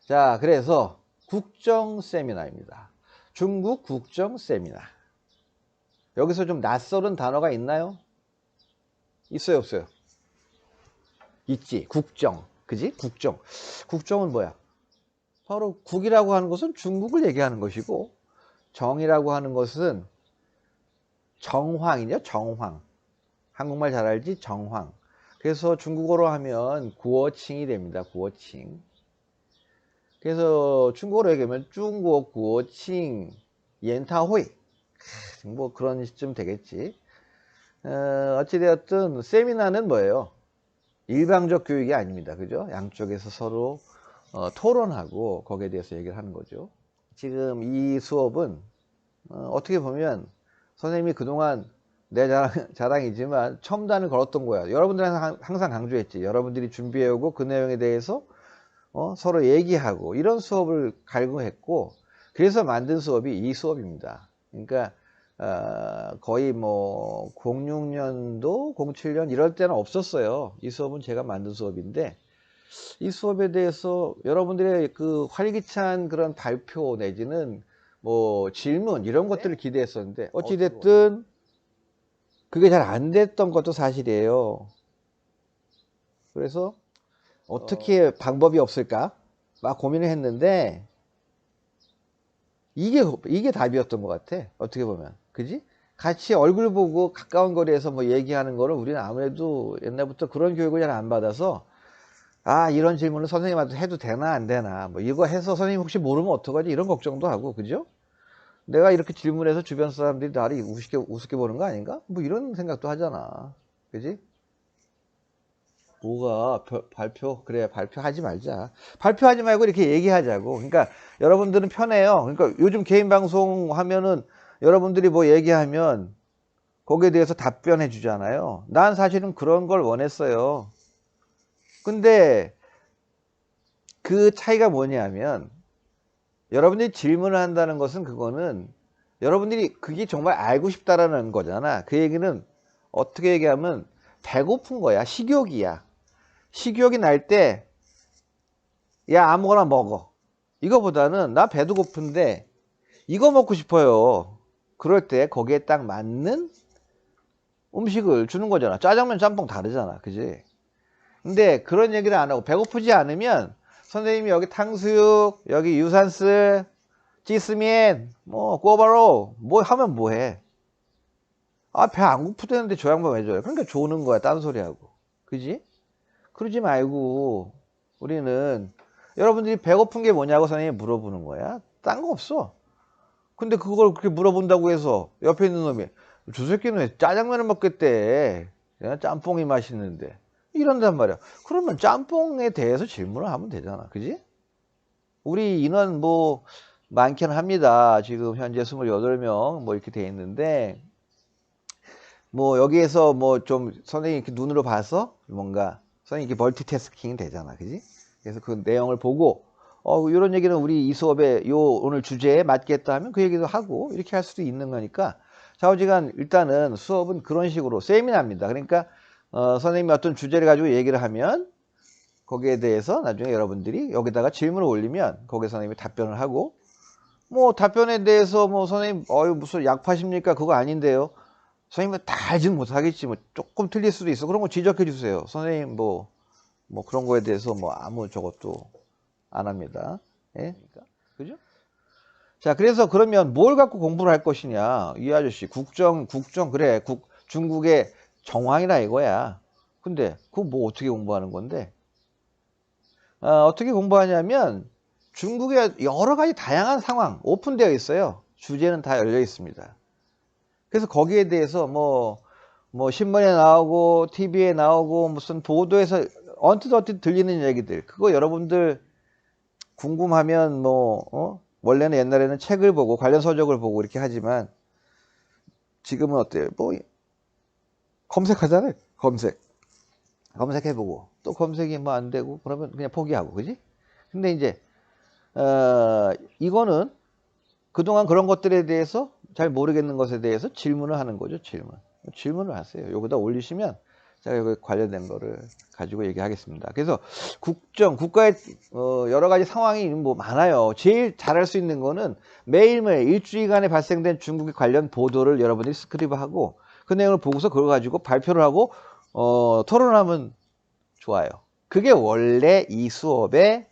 자, 그래서 국정 세미나입니다. 중국 국정 세미나. 여기서 좀 낯설은 단어가 있나요? 있어요, 없어요? 있지. 국정. 그지? 국정. 국정은 뭐야? 바로 국이라고 하는 것은 중국을 얘기하는 것이고, 정이라고 하는 것은 정황이죠. 정황. 한국말 잘 알지? 정황. 그래서 중국어로 하면 구어칭이 됩니다. 구어칭. 그래서 중국어로 얘기하면 중국 구어칭 연타회 뭐 그런 시점 되겠지. 어찌되었든 세미나는 뭐예요? 일방적 교육이 아닙니다. 그죠? 양쪽에서 서로 토론하고 거기에 대해서 얘기를 하는 거죠. 지금 이 수업은 어떻게 보면 선생님이 그동안 내 자랑이지만 첨단을 걸었던 거야. 여러분들한테 항상 강조했지. 여러분들이 준비해오고 그 내용에 대해서 서로 얘기하고 이런 수업을 갈구했고, 그래서 만든 수업이 이 수업입니다. 그러니까 거의 뭐 06년도 07년 이럴 때는 없었어요. 이 수업은 제가 만든 수업인데, 이 수업에 대해서 여러분들의 그 활기찬 그런 발표 내지는 뭐 질문 이런 것들을 기대했었는데, 어찌됐든 그게 잘 안 됐던 것도 사실이에요. 그래서 어떻게 방법이 없을까 막 고민을 했는데, 이게 답이었던 것 같아. 어떻게 보면. 그지? 같이 얼굴 보고 가까운 거리에서 뭐 얘기하는 거를 우리는 아무래도 옛날부터 그런 교육을 잘 안 받아서, 아, 이런 질문을 선생님한테 해도 되나 안 되나, 뭐 이거 해서 선생님 혹시 모르면 어떡하지, 이런 걱정도 하고. 그죠? 내가 이렇게 질문해서 주변 사람들이 나를 우습게 보는 거 아닌가, 뭐 이런 생각도 하잖아. 그지? 뭐가 발표, 그래, 발표하지 말자. 발표하지 말고 이렇게 얘기하자고. 그러니까 여러분들은 편해요. 그러니까 요즘 개인 방송 하면은 여러분들이 뭐 얘기하면 거기에 대해서 답변해 주잖아요. 난 사실은 그런 걸 원했어요. 근데 그 차이가 뭐냐면, 여러분들이 질문을 한다는 것은 그거는 여러분들이 그게 정말 알고 싶다라는 거잖아. 그 얘기는 어떻게 얘기하면 배고픈 거야. 식욕이야. 식욕이 날 때, 야, 아무거나 먹어. 이거보다는 나 배도 고픈데 이거 먹고 싶어요. 그럴 때 거기에 딱 맞는 음식을 주는 거잖아. 짜장면, 짬뽕 다르잖아. 그지? 근데 그런 얘기를 안 하고, 배고프지 않으면 선생님이 여기 탕수육, 여기 유산슬, 찌스면, 뭐 꼬바로 뭐 하면 뭐해? 아, 배 안 고프다는데 저 양반 왜 줘요? 그러니까 조는 거야. 딴소리하고. 그지? 그러지 말고 우리는, 여러분들이 배고픈 게 뭐냐고 선생님이 물어보는 거야. 딴 거 없어. 근데 그걸 그렇게 물어본다고 해서 옆에 있는 놈이, 저 새끼는 왜 짜장면을 먹겠대? 야, 짬뽕이 맛있는데. 이런단 말이야. 그러면 짬뽕에 대해서 질문을 하면 되잖아. 그지? 우리 인원 뭐 많긴 합니다. 지금 현재 28명 뭐 이렇게 돼 있는데, 뭐 여기에서 뭐 좀 선생님 이렇게 눈으로 봐서 뭔가 선생님 이렇게 멀티태스킹 되잖아. 그지? 그래서 그 내용을 보고 이런 얘기는 우리 이 수업에 요 오늘 주제에 맞겠다 하면 그 얘기도 하고 이렇게 할 수도 있는 거니까, 좌우지간 일단은 수업은 그런 식으로 세미나입니다. 그러니까 선생님이 어떤 주제를 가지고 얘기를 하면 거기에 대해서 나중에 여러분들이 여기다가 질문을 올리면 거기에 선생님이 답변을 하고, 뭐 답변에 대해서 뭐 선생님 무슨 약 파십니까? 그거 아닌데요. 선생님은 다 알지는 못하겠지. 뭐 조금 틀릴 수도 있어. 그런 거 지적해 주세요. 선생님 뭐 그런 거에 대해서 뭐 아무 저것도 안 합니다. 예? 그죠? 자, 그래서 그러면 뭘 갖고 공부를 할 것이냐? 이 아저씨 국정 그래. 중국의 정황이라 이거야. 근데 그거 뭐 어떻게 공부하는 건데? 어떻게 공부하냐면 중국의 여러 가지 다양한 상황 오픈되어 있어요. 주제는 다 열려 있습니다. 그래서 거기에 대해서 뭐 신문에 나오고 TV에 나오고 무슨 보도에서 언뜻 들리는 얘기들, 그거 여러분들 궁금하면 원래는 옛날에는 책을 보고 관련 서적을 보고 이렇게 하지만 지금은 어때요? 뭐 검색하잖아요. 검색해보고 또 검색이 뭐 안 되고 그러면 그냥 포기하고. 그지? 근데 이제 이거는 그동안 그런 것들에 대해서 잘 모르겠는 것에 대해서 질문을 하는 거죠. 질문을 하세요. 여기다 올리시면 제가 여기 관련된 거를 가지고 얘기하겠습니다. 그래서 국정, 국가의 여러 가지 상황이 뭐 많아요. 제일 잘할 수 있는 거는 매일매일 일주일간에 발생된 중국에 관련 보도를 여러분들이 스크립하고 그 내용을 보고서 그걸 가지고 발표를 하고 토론하면 좋아요. 그게 원래 이 수업의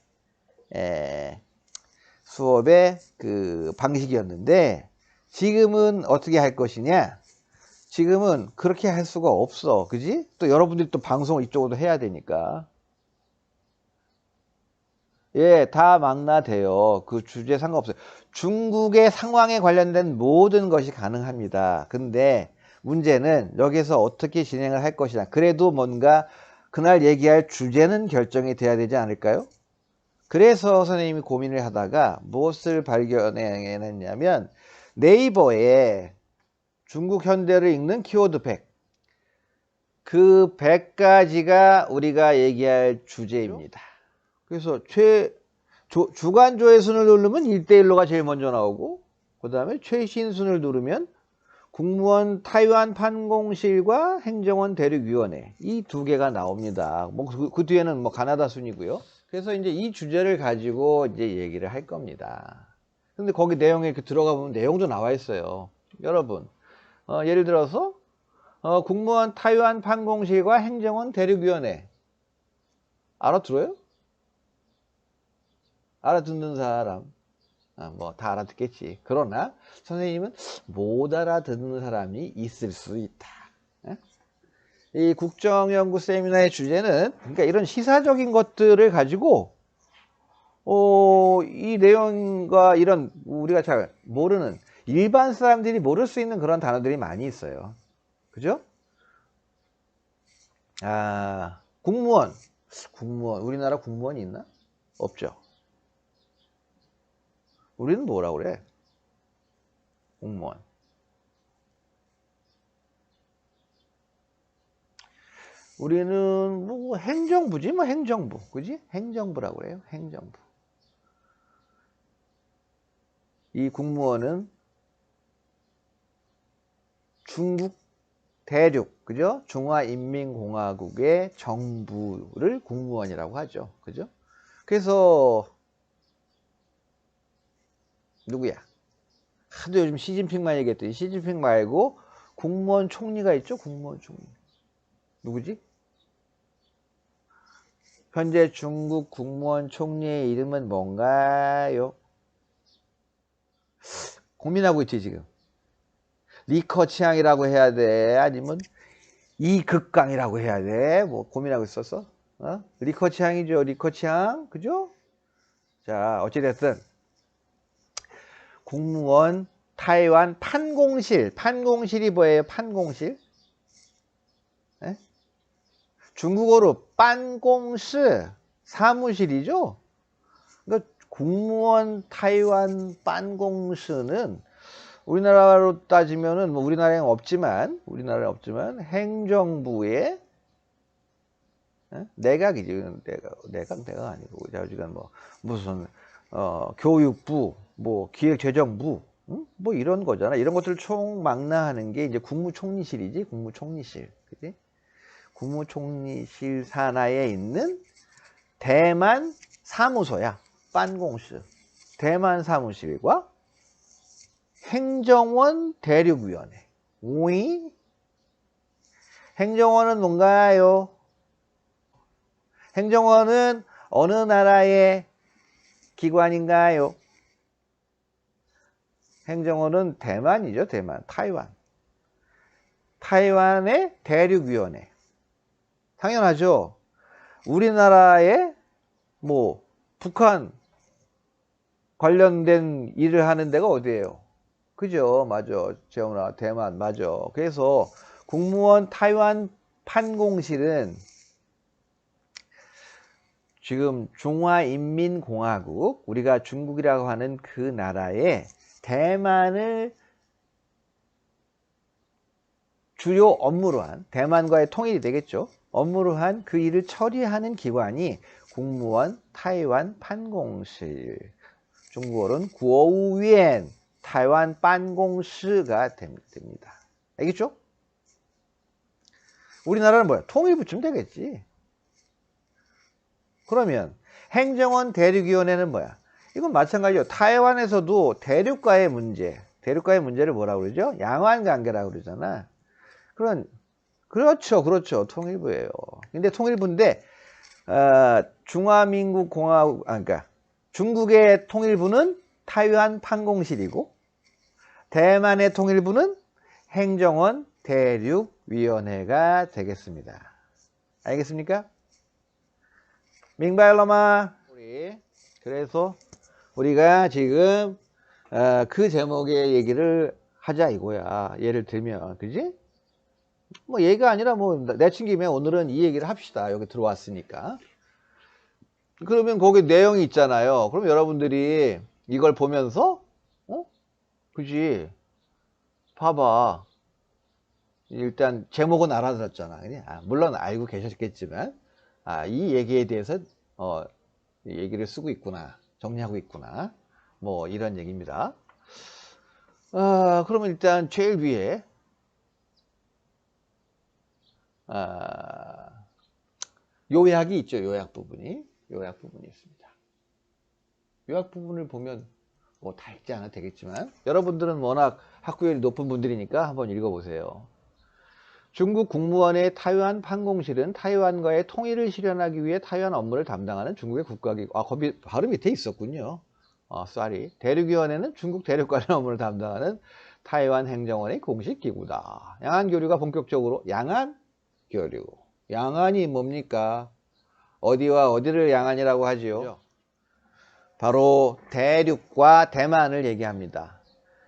그 방식이었는데 지금은 어떻게 할 것이냐? 지금은 그렇게 할 수가 없어. 그지? 또 여러분들이 또 방송을 이쪽으로 해야 되니까. 예, 다 망라돼요. 그 주제 상관없어요. 중국의 상황에 관련된 모든 것이 가능합니다. 근데 문제는 여기서 어떻게 진행을 할 것이냐. 그래도 뭔가 그날 얘기할 주제는 결정이 돼야 되지 않을까요? 그래서 선생님이 고민을 하다가 무엇을 발견했냐면 네이버에 중국 현대를 읽는 키워드 100. 그 100가지가 우리가 얘기할 주제입니다. 그래서 주간 조회순을 누르면 1대1로가 제일 먼저 나오고 그 다음에 최신순을 누르면 국무원 타이완 판공실과 행정원 대륙위원회 이 두 개가 나옵니다. 뭐 그 뒤에는 뭐 가나다 순이고요. 그래서 이제 이 주제를 가지고 이제 얘기를 할 겁니다. 근데 거기 내용에 이렇게 들어가 보면 내용도 나와 있어요. 여러분, 예를 들어서 국무원 타이완 판공실과 행정원 대륙위원회 알아들어요? 알아듣는 사람 뭐 다 알아듣겠지. 그러나 선생님은 못 알아듣는 사람이 있을 수 있다. 이 국정연구 세미나의 주제는 그러니까 이런 시사적인 것들을 가지고 이 내용과 이런 우리가 잘 모르는 일반 사람들이 모를 수 있는 그런 단어들이 많이 있어요. 그죠? 국무원 우리나라 국무원이 있나? 없죠. 우리는 뭐라 그래? 공무원. 우리는 뭐 행정부지 뭐 행정부. 그지? 행정부라고 그래요. 행정부. 이 국무원은 중국 대륙, 그죠? 중화인민공화국의 정부를 국무원이라고 하죠. 그죠? 그래서 누구야? 하도 요즘 시진핑만 얘기했더니 시진핑 말고 국무원 총리가 있죠? 국무원 총리. 누구지? 현재 중국 국무원 총리의 이름은 뭔가요? 고민하고 있지 지금. 리커치앙이라고 해야 돼? 아니면 이극강이라고 해야 돼? 뭐 고민하고 있었어? 리커치앙이죠. 리커치앙. 그죠? 자, 어찌됐든 국무원 타이완 판공실이 뭐예요? 판공실? 에? 중국어로 빤공시 사무실이죠. 그러니까 국무원 타이완 빤공시는 우리나라로 따지면은 뭐 우리나라에 없지만 행정부의 내각이지. 내각 아니고 자주간 뭐 무슨 교육부 뭐 기획재정부 뭐 이런 거잖아. 이런 것들을 총망라하는 게 이제 국무총리실이지. 국무총리실. 그지? 국무총리실 산하에 있는 대만 사무소야. 빤공시. 대만 사무실과 행정원 대륙위원회. 오이? 행정원은 뭔가요? 행정원은 어느 나라의 기관인가요? 행정원은 대만이죠. 대만. 타이완의 대륙위원회. 당연하죠. 우리나라의 뭐 북한 관련된 일을 하는 데가 어디예요? 그죠? 맞아. 재훈아, 대만 맞아. 그래서 국무원 타이완 판공실은 지금 중화인민공화국, 우리가 중국이라고 하는 그 나라의 대만을 주요 업무로 한, 대만과의 통일이 되겠죠. 업무로 한 그 일을 처리하는 기관이 국무원 타이완 판공실. 중국어로는 구어우위엔 타이완 판공시가 됩니다. 알겠죠? 우리나라는 뭐야? 통일 붙이면 되겠지. 그러면 행정원 대륙위원회는 뭐야? 이건 마찬가지요. 타이완에서도 대륙과의 문제를 뭐라고 그러죠? 양환관계라고 그러잖아. 그렇죠. 통일부예요. 근데 통일부인데, 중화민국공화국, 그러니까 중국의 통일부는 타이완 판공실이고, 대만의 통일부는 행정원 대륙위원회가 되겠습니다. 알겠습니까? 민바일러마. 그래서 우리가 지금 그 제목의 얘기를 하자 이거야. 예를 들면, 그지? 뭐 얘가 아니라 뭐 내친 김에 오늘은 이 얘기를 합시다. 여기 들어왔으니까. 그러면 거기 내용이 있잖아요. 그럼 여러분들이 이걸 보면서 그지? 봐봐. 일단 제목은 알아들었잖아. 물론 알고 계셨겠지만 이 얘기에 대해서 이 얘기를 쓰고 있구나. 정리하고 있구나. 뭐 이런 얘기입니다. 그러면 일단 제일 위에 요약이 있죠. 요약 부분이 있습니다. 요약 부분을 보면 뭐 다 읽지 않아도 되겠지만 여러분들은 워낙 학구열이 높은 분들이니까 한번 읽어보세요. 중국 국무원의 타이완 판공실은 타이완과의 통일을 실현하기 위해 타이완 업무를 담당하는 중국의 국가기구. 거기 바로 밑에 있었군요. 쏘리. 대륙위원회는 중국 대륙 관련 업무를 담당하는 타이완 행정원의 공식 기구다. 양안 교류가 본격적으로 양안교류. 양안이 뭡니까? 어디와 어디를 양안이라고 하지요? 바로 대륙과 대만을 얘기합니다.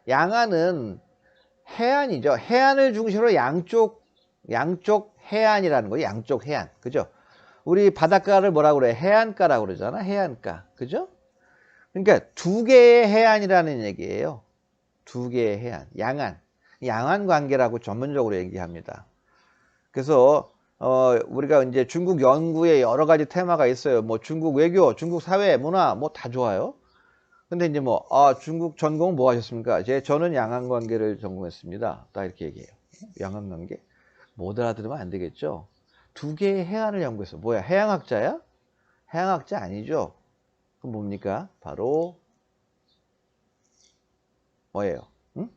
양안은 해안이죠. 해안을 중심으로 양쪽 해안이라는 거예요. 양쪽 해안. 그죠? 우리 바닷가를 뭐라고 그래? 해안가라고 그러잖아. 해안가. 그죠? 그러니까 두 개의 해안이라는 얘기예요. 두 개의 해안. 양안 관계라고 전문적으로 얘기합니다. 그래서 우리가 이제 중국 연구에 여러 가지 테마가 있어요. 뭐 중국 외교, 중국 사회, 문화 뭐 다 좋아요. 근데 이제 뭐 중국 전공 뭐 하셨습니까? 저는 양안 관계를 전공했습니다. 딱 이렇게 얘기해요. 양안 관계. 못 알아들으면 안 되겠죠. 두 개의 해안을 연구했어. 뭐야? 해양학자야? 해양학자 아니죠. 그럼 뭡니까? 바로 뭐예요? 응?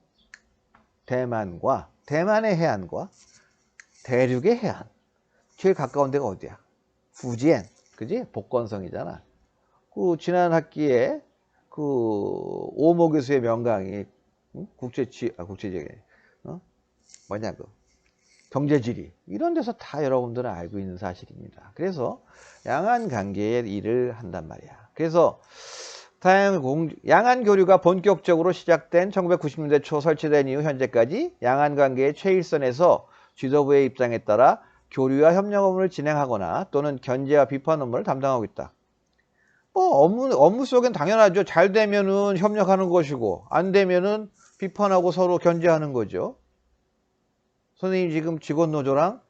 대만의 해안과 대륙의 해안. 제일 가까운 데가 어디야? 후지엔. 그지? 복건성이잖아. 지난 학기에 오모 교수의 명강이 국제지리 경제지리 이런 데서 다 여러분들은 알고 있는 사실입니다. 그래서 양안 관계의 일을 한단 말이야. 그래서 양안 교류가 본격적으로 시작된 1990년대 초 설치된 이후 현재까지 양안 관계의 최일선에서 지도부의 입장에 따라 교류와 협력 업무를 진행하거나 또는 견제와 비판 업무를 담당하고 있다. 업무 속엔 당연하죠. 잘 되면은 협력하는 것이고 안 되면은 비판하고 서로 견제하는 거죠. 선생님 지금 직원 노조랑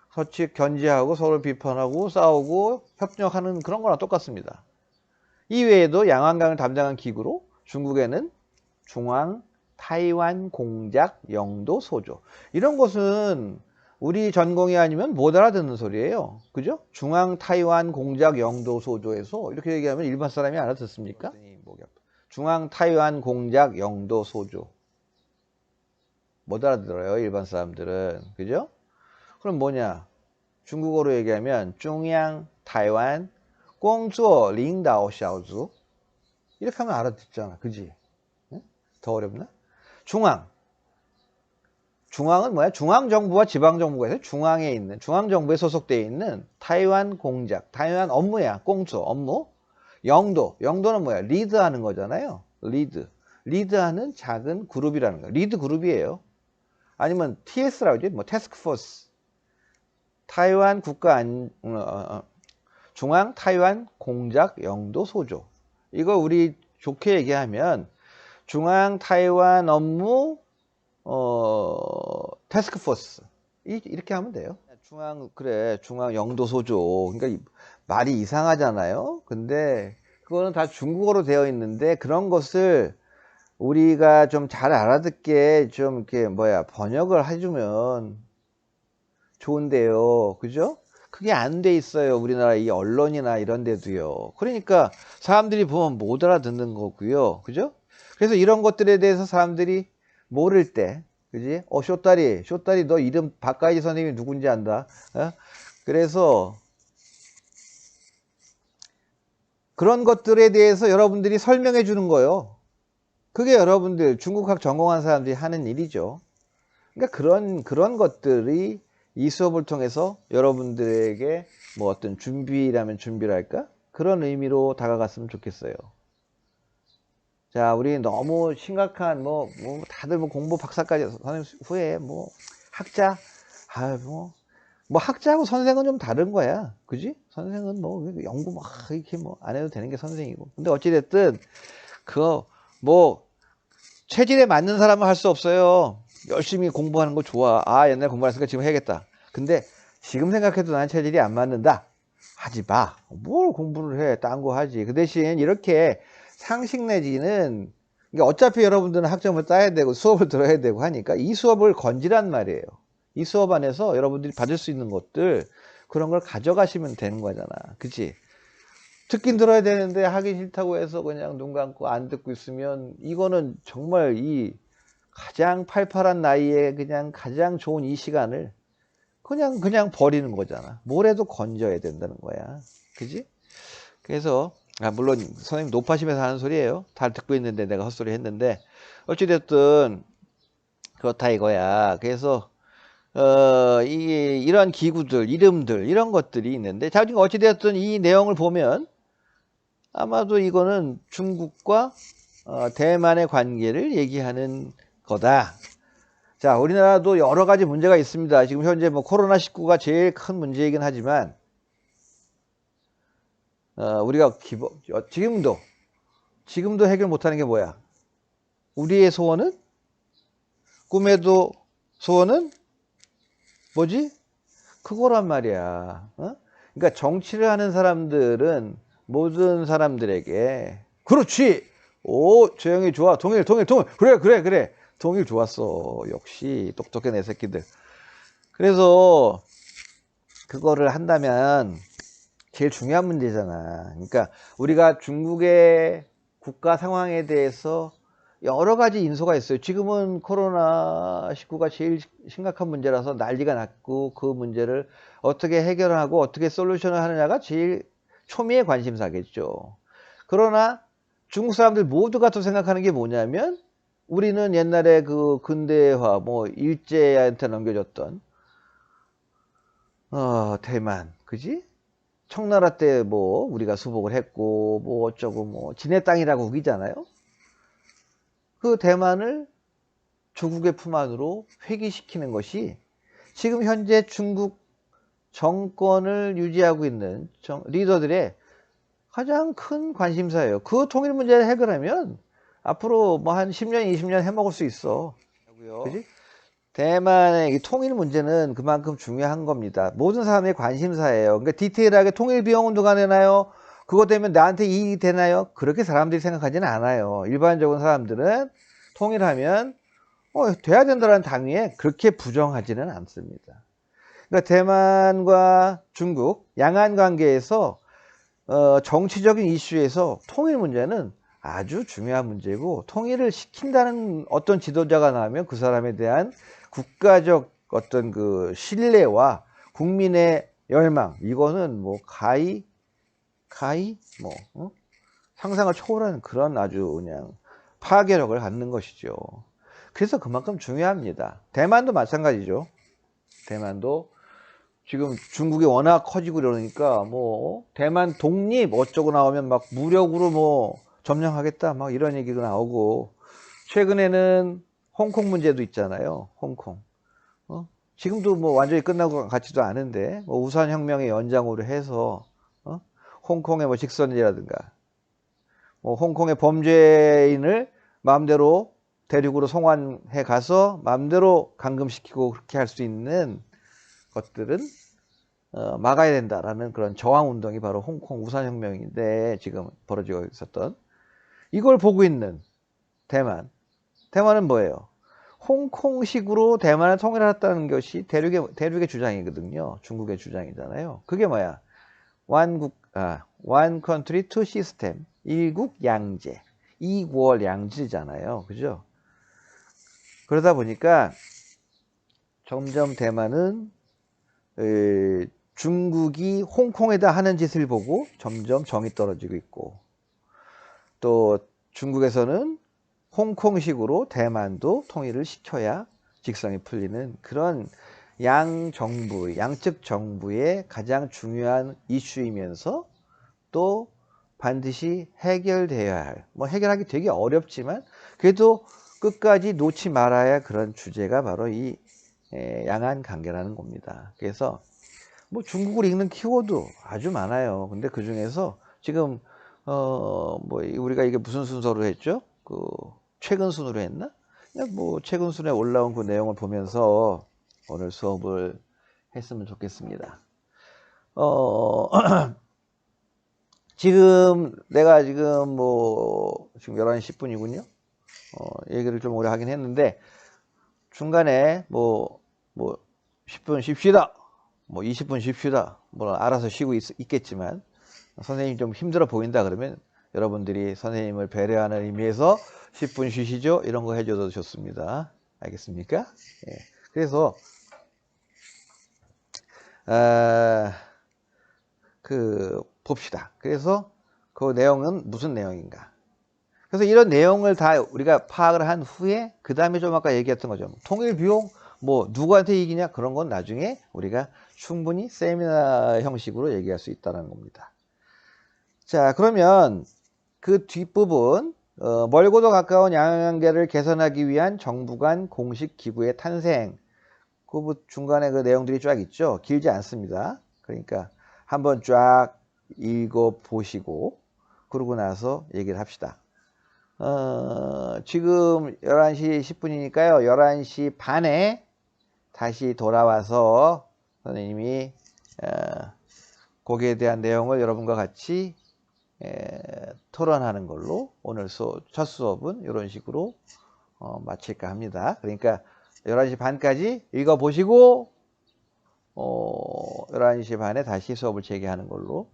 같이 견제하고 서로 비판하고 싸우고 협력하는 그런 거랑 똑같습니다. 이외에도 양안강을 담당한 기구로 중국에는 중앙 타이완 공작 영도 소조 이런 것은 우리 전공이 아니면 못 알아듣는 소리예요. 그죠? 중앙 타이완 공작 영도 소조에서 이렇게 얘기하면 일반 사람이 알아듣습니까? 중앙 타이완 공작 영도 소조 못 알아들어요. 일반 사람들은. 그죠? 그럼 뭐냐? 중국어로 얘기하면 중앙 타이완 공조 링다오 샤오주 이렇게 하면 알아듣잖아. 그지? 응? 더 어렵나? 중앙은 뭐야? 중앙정부와 지방정부가 있어요. 중앙에 있는, 중앙정부에 소속되어 있는 타이완 공작, 타이완 업무야. 공조, 업무. 영도는 뭐야? 리드하는 거잖아요. 리드하는 작은 그룹이라는 거야. 리드 그룹이에요. 아니면 TS라고 하죠. 뭐 태스크포스. 타이완 중앙 타이완 공작 영도 소조. 이거 우리 좋게 얘기하면 중앙 타이완 업무 태스크포스 이렇게 하면 돼요. 중앙 영도 소조. 그러니까 말이 이상하잖아요. 근데 그거는 다 중국어로 되어 있는데 그런 것을 우리가 좀 잘 알아듣게 좀 이렇게 번역을 해주면 좋은데요. 그죠? 그게 안 돼 있어요. 우리나라 이 언론이나 이런 데도요. 그러니까 사람들이 보면 못 알아듣는 거고요. 그죠? 그래서 이런 것들에 대해서 사람들이 모를 때, 그지? 쇼다리 너 이름 박가희 선생님이 누군지 안다. 어? 그래서 그런 것들에 대해서 여러분들이 설명해 주는 거예요. 그게 여러분들 중국학 전공한 사람들이 하는 일이죠. 그러니까 그런 것들이 이 수업을 통해서 여러분들에게 뭐 어떤 준비라면 준비랄까? 그런 의미로 다가갔으면 좋겠어요. 자, 우리 너무 심각한 뭐 다들 뭐 공부 박사까지 선생님 후에 뭐 학자 뭐 학자하고 선생은 좀 다른 거야. 그지? 선생은 뭐 연구 막 이렇게 뭐 안 해도 되는 게 선생이고. 근데 어찌 됐든 그거 뭐 체질에 맞는 사람은 할 수 없어요. 열심히 공부하는 거 좋아. 아, 옛날 공부했으니까 지금 해야겠다. 근데 지금 생각해도 난 체질이 안 맞는다. 하지 마. 뭘 공부를 해. 딴 거 하지. 그 대신 이렇게 상식 내지는 그러니까 어차피 여러분들은 학점을 따야 되고 수업을 들어야 되고 하니까 이 수업을 건지란 말이에요. 이 수업 안에서 여러분들이 받을 수 있는 것들 그런 걸 가져가시면 되는 거잖아. 그치? 듣긴 들어야 되는데 하기 싫다고 해서 그냥 눈 감고 안 듣고 있으면 이거는 정말 이 가장 팔팔한 나이에 그냥 가장 좋은 이 시간을 그냥 버리는 거잖아. 뭘 해도 건져야 된다는 거야. 그지? 그래서 물론 선생님 높아심에서 하는 소리예요. 다 듣고 있는데 내가 헛소리 했는데 어찌됐든 그렇다 이거야. 그래서 이런 기구들, 이름들 이런 것들이 있는데 자, 어찌됐든 이 내용을 보면 아마도 이거는 중국과 대만의 관계를 얘기하는 거다. 자, 우리나라도 여러 가지 문제가 있습니다. 지금 현재 뭐 코로나19가 제일 큰 문제이긴 하지만 우리가 지금도 해결 못하는 게 뭐야? 우리의 소원은? 꿈에도 소원은? 뭐지? 그거란 말이야. 어? 그러니까 정치를 하는 사람들은 모든 사람들에게 그렇지. 오, 조용히 좋아. 통일. 그래. 통일 좋았어. 역시 똑똑해 내 새끼들. 그래서 그거를 한다면 제일 중요한 문제잖아. 그러니까 우리가 중국의 국가 상황에 대해서 여러 가지 인소가 있어요. 지금은 코로나19가 제일 심각한 문제라서 난리가 났고 그 문제를 어떻게 해결하고 어떻게 솔루션을 하느냐가 제일 초미의 관심사겠죠. 그러나 중국 사람들 모두가 또 생각하는 게 뭐냐면 우리는 옛날에 그 근대화 뭐 일제한테 넘겨줬던 대만 그지? 청나라 때 뭐 우리가 수복을 했고 뭐 어쩌고 뭐 지네 땅이라고 우기잖아요. 그 대만을 조국의 품 안으로 회귀시키는 것이 지금 현재 중국 정권을 유지하고 있는 리더들의 가장 큰 관심사예요. 그 통일 문제를 해결하면 앞으로 뭐 한 10년, 20년 해먹을 수 있어. 그지? 대만의 이 통일 문제는 그만큼 중요한 겁니다. 모든 사람의 관심사예요. 그러니까 디테일하게 통일 비용은 누가 내나요? 그것 때문에 나한테 이익이 되나요? 그렇게 사람들이 생각하지는 않아요. 일반적인 사람들은 통일하면 돼야 된다는 당위에 그렇게 부정하지는 않습니다. 그러니까 대만과 중국 양안 관계에서 정치적인 이슈에서 통일 문제는 아주 중요한 문제고 통일을 시킨다는 어떤 지도자가 나오면 그 사람에 대한 국가적 어떤 그 신뢰와 국민의 열망 이거는 뭐 가히 상상을 초월하는 그런 아주 그냥 파괴력을 갖는 것이죠. 그래서 그만큼 중요합니다. 대만도 마찬가지죠. 대만도 지금 중국이 워낙 커지고 이러니까 뭐 대만 독립 어쩌고 나오면 막 무력으로 뭐 점령하겠다 막 이런 얘기가 나오고 최근에는 홍콩 문제도 있잖아요. 홍콩. 지금도 뭐 완전히 끝나고 것 같지도 않은데 뭐 우산혁명의 연장으로 해서 홍콩의 뭐 직선제라든가 뭐 홍콩의 범죄인을 마음대로 대륙으로 송환해 가서 마음대로 감금시키고 그렇게 할 수 있는 것들은 막아야 된다라는 그런 저항 운동이 바로 홍콩 우산혁명인데 지금 벌어지고 있었던 이걸 보고 있는 대만은 뭐예요? 홍콩식으로 대만을 통일했다는 것이 대륙의 주장이거든요. 중국의 주장이잖아요. 그게 뭐야? one country, two system. 일국 양제. 이월 양제잖아요. 그죠? 그러다 보니까 점점 대만은 중국이 홍콩에다 하는 짓을 보고 점점 정이 떨어지고 있고, 또 중국에서는 홍콩식으로 대만도 통일을 시켜야 직성이 풀리는 그런 양측 정부의 가장 중요한 이슈이면서 또 반드시 해결돼야 할, 뭐 해결하기 되게 어렵지만 그래도 끝까지 놓지 말아야 그런 주제가 바로 이 양안 관계라는 겁니다. 그래서 뭐 중국을 읽는 키워드 아주 많아요. 근데 그 중에서 지금 뭐 우리가 이게 무슨 순서로 했죠? 그 최근 순으로 했나? 그냥 뭐 최근 순에 올라온 그 내용을 보면서 오늘 수업을 했으면 좋겠습니다. 내가 지금 지금 11시 10분이군요. 얘기를 좀 오래 하긴 했는데, 중간에 10분 쉽시다, 20분 쉽시다, 알아서 쉬고 있겠지만, 선생님 좀 힘들어 보인다 그러면 여러분들이 선생님을 배려하는 의미에서 10분 쉬시죠, 이런 거 해줘도 좋습니다. 알겠습니까? 예. 그래서 봅시다. 그래서 그 내용은 무슨 내용인가? 그래서 이런 내용을 다 우리가 파악을 한 후에 그 다음에 좀 아까 얘기했던 거죠. 통일 비용 누구한테 이기냐, 그런 건 나중에 우리가 충분히 세미나 형식으로 얘기할 수 있다는 겁니다. 자, 그러면 그 뒷부분, 멀고도 가까운 양안관계를 개선하기 위한 정부 간 공식 기구의 탄생, 그 중간에 그 내용들이 쫙 있죠. 길지 않습니다. 그러니까 한번 쫙 읽어보시고 그러고 나서 얘기를 합시다. 지금 11시 10분이니까요. 11시 반에 다시 돌아와서 선생님이 거기에 대한 내용을 여러분과 같이 토론하는 걸로 오늘 첫 수업은 이런 식으로 마칠까 합니다. 그러니까 11시 반까지 읽어보시고 11시 반에 다시 수업을 재개하는 걸로